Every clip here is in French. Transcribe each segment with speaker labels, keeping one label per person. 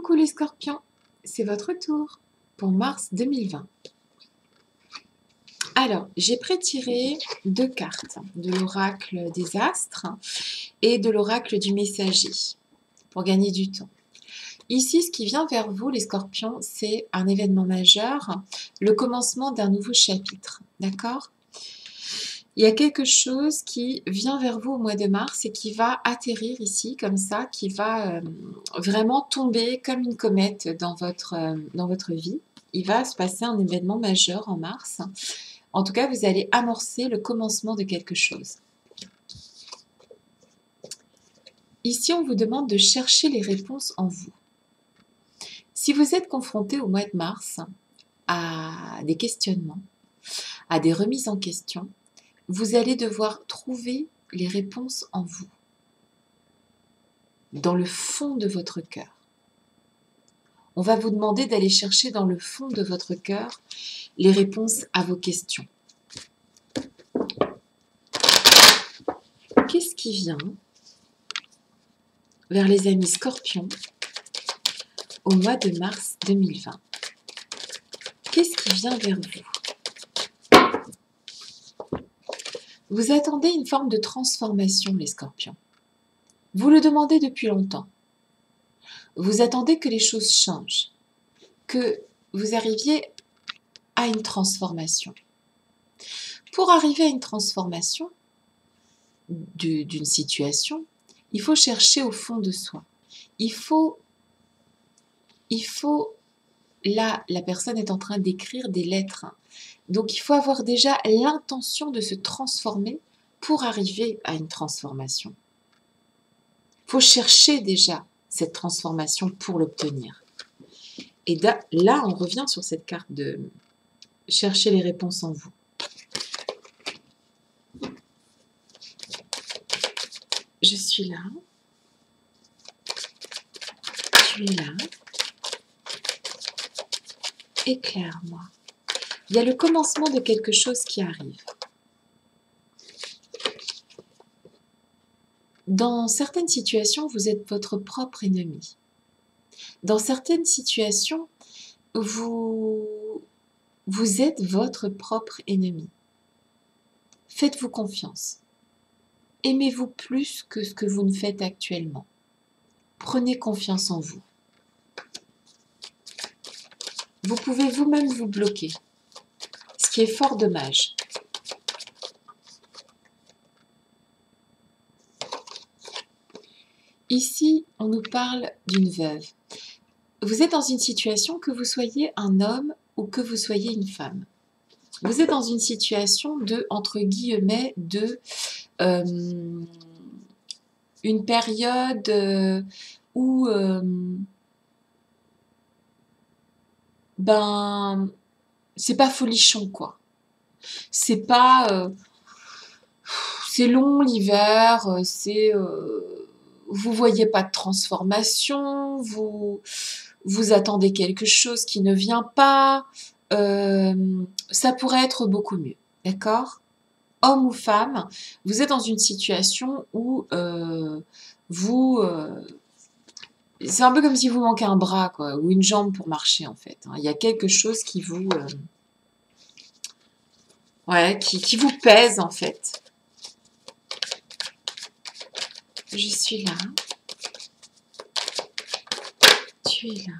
Speaker 1: Coucou les scorpions, c'est votre tour pour mars 2020. Alors, j'ai prétiré deux cartes, de l'oracle des astres et de l'oracle du messager, pour gagner du temps. Ici, ce qui vient vers vous, les scorpions, c'est un événement majeur, le commencement d'un nouveau chapitre, d'accord ? Il y a quelque chose qui vient vers vous au mois de mars et qui va atterrir ici, comme ça, qui va vraiment tomber comme une comète dans votre vie. Il va se passer un événement majeur en mars. En tout cas, vous allez amorcer le commencement de quelque chose. Ici, on vous demande de chercher les réponses en vous. Si vous êtes confronté au mois de mars à des questionnements, à des remises en question, vous allez devoir trouver les réponses en vous, dans le fond de votre cœur. On va vous demander d'aller chercher dans le fond de votre cœur les réponses à vos questions. Qu'est-ce qui vient vers les amis scorpions au mois de mars 2020? Qu'est-ce qui vient vers vous? Vous attendez une forme de transformation, les scorpions. Vous le demandez depuis longtemps. Vous attendez que les choses changent, que vous arriviez à une transformation. Pour arriver à une transformation d'une situation, il faut chercher au fond de soi. Il faut là, la personne est en train d'écrire des lettres. Donc, il faut avoir déjà l'intention de se transformer pour arriver à une transformation. Il faut chercher déjà cette transformation pour l'obtenir. Et là, on revient sur cette carte de chercher les réponses en vous. Je suis là. Tu es là. Éclaire-moi. Il y a le commencement de quelque chose qui arrive. Dans certaines situations, vous êtes votre propre ennemi. Dans certaines situations, vous êtes votre propre ennemi. Faites-vous confiance. Aimez-vous plus que ce que vous ne faites actuellement. Prenez confiance en vous. Vous pouvez vous-même vous bloquer, ce qui est fort dommage. Ici, on nous parle d'une veuve. Vous êtes dans une situation, que vous soyez un homme ou que vous soyez une femme. Vous êtes dans une situation de, entre guillemets, de une période où c'est pas folichon, quoi. C'est pas c'est long l'hiver, vous voyez pas de transformation, vous attendez quelque chose qui ne vient pas, ça pourrait être beaucoup mieux, d'accord? Homme ou femme, vous êtes dans une situation où c'est un peu comme si vous manquez un bras, quoi, ou une jambe pour marcher, en fait. Il y a quelque chose qui vous qui vous pèse, en fait. Je suis là. Tu es là.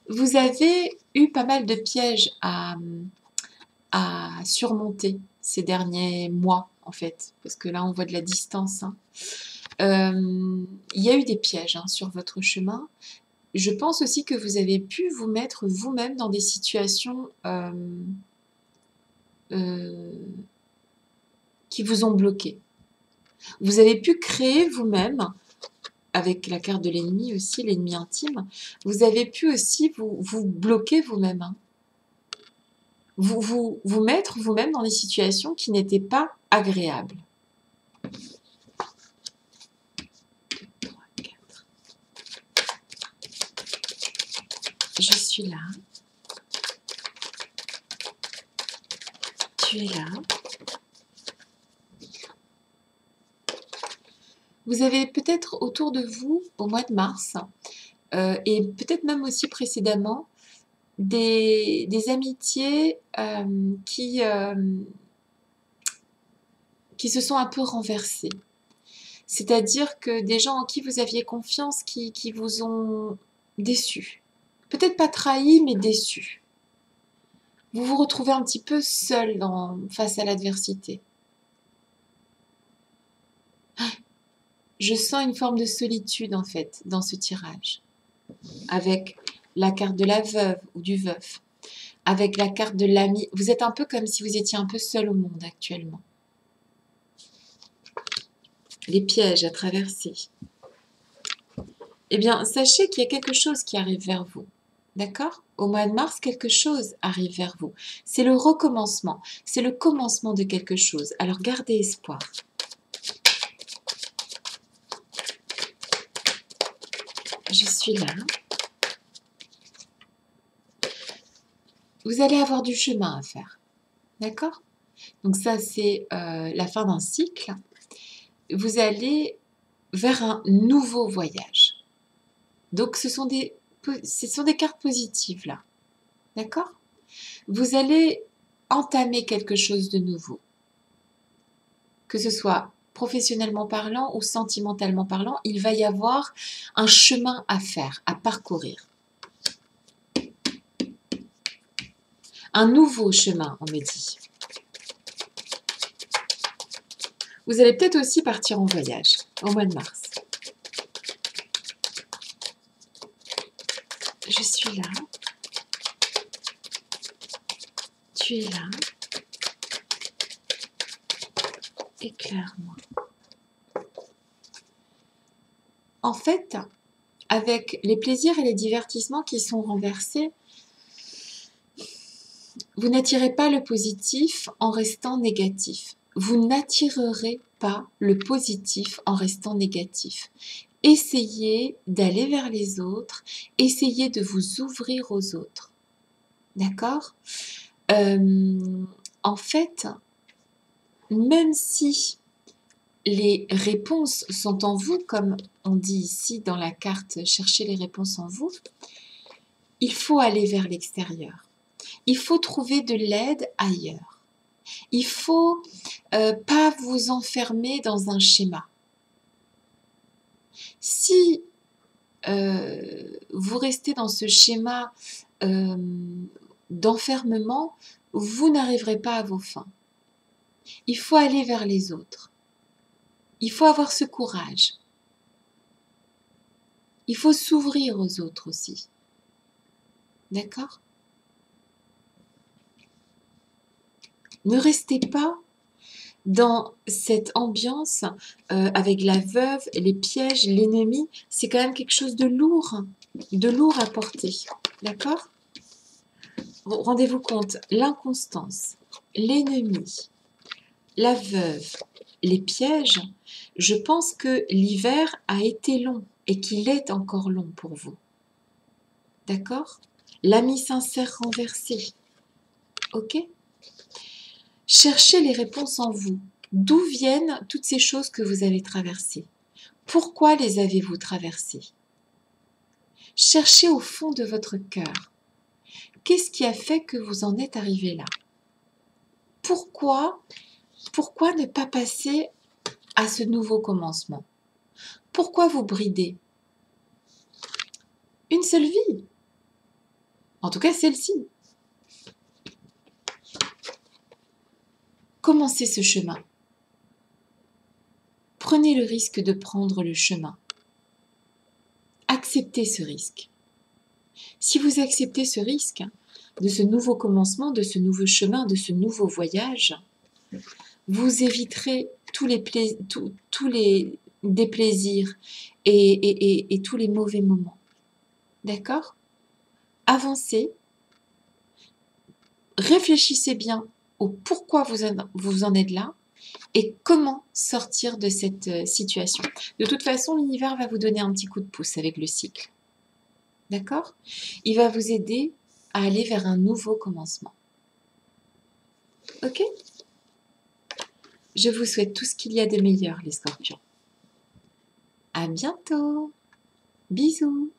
Speaker 1: Vous avez eu pas mal de pièges à surmonter ces derniers mois, en fait, parce que là, on voit de la distance. Il y a eu des pièges sur votre chemin. Je pense aussi que vous avez pu vous mettre vous-même dans des situations qui vous ont bloqué. Vous avez pu créer vous-même, avec la carte de l'ennemi aussi, l'ennemi intime, vous avez pu aussi vous bloquer vous-même. Vous mettre vous-même dans des situations qui n'étaient pas agréables. 3, 4. Je suis là. Tu es là. Vous avez peut-être autour de vous, au mois de mars, et peut-être même aussi précédemment, des amitiés qui se sont un peu renversées. C'est-à-dire que des gens en qui vous aviez confiance qui vous ont déçu. Peut-être pas trahi, mais déçu. Vous vous retrouvez un petit peu seul face à l'adversité. Je sens une forme de solitude en fait dans ce tirage. Avec la carte de la veuve ou du veuf. Avec la carte de l'ami. Vous êtes un peu comme si vous étiez un peu seul au monde actuellement. Les pièges à traverser. Eh bien, sachez qu'il y a quelque chose qui arrive vers vous. D'accord? Au mois de mars, quelque chose arrive vers vous. C'est le recommencement. C'est le commencement de quelque chose. Alors, gardez espoir. Je suis là. Vous allez avoir du chemin à faire. D'accord? Donc ça, c'est la fin d'un cycle. Vous allez vers un nouveau voyage. Donc, ce sont des cartes positives, là. D'accord? Vous allez entamer quelque chose de nouveau. Que ce soit professionnellement parlant ou sentimentalement parlant, il va y avoir un chemin à faire, à parcourir. Un nouveau chemin, on me dit. Vous allez peut-être aussi partir en voyage au mois de mars. Je suis là. Tu es là. Éclaire-moi. En fait, avec les plaisirs et les divertissements qui sont renversés, vous n'attirez pas le positif en restant négatif. Vous n'attirerez pas le positif en restant négatif. Essayez d'aller vers les autres, essayez de vous ouvrir aux autres. D'accord? En fait, même si les réponses sont en vous, comme on dit ici dans la carte « Cherchez les réponses en vous », il faut aller vers l'extérieur. Il faut trouver de l'aide ailleurs. Il ne faut pas vous enfermer dans un schéma. Si vous restez dans ce schéma d'enfermement, vous n'arriverez pas à vos fins. Il faut aller vers les autres. Il faut avoir ce courage. Il faut s'ouvrir aux autres aussi. D'accord? Ne restez pas dans cette ambiance avec la veuve, les pièges, l'ennemi. C'est quand même quelque chose de lourd à porter. D'accord? Rendez-vous compte, l'inconstance, l'ennemi, la veuve, les pièges, je pense que l'hiver a été long et qu'il est encore long pour vous. D'accord? L'ami sincère renversé. Ok? Cherchez les réponses en vous. D'où viennent toutes ces choses que vous avez traversées? Pourquoi les avez-vous traversées? Cherchez au fond de votre cœur. Qu'est-ce qui a fait que vous en êtes arrivé là? Pourquoi ne pas passer à ce nouveau commencement? Pourquoi vous brider? Une seule vie. En tout cas, celle-ci. Commencez ce chemin. Prenez le risque de prendre le chemin. Acceptez ce risque. Si vous acceptez ce risque de ce nouveau commencement, de ce nouveau chemin, de ce nouveau voyage, vous éviterez tous les déplaisirs et tous les mauvais moments. D'accord? Avancez. Réfléchissez bien au pourquoi vous en êtes là et comment sortir de cette situation. De toute façon, l'univers va vous donner un petit coup de pouce avec le cycle. D'accord? Il va vous aider à aller vers un nouveau commencement. Ok? Je vous souhaite tout ce qu'il y a de meilleur, les scorpions. À bientôt! Bisous!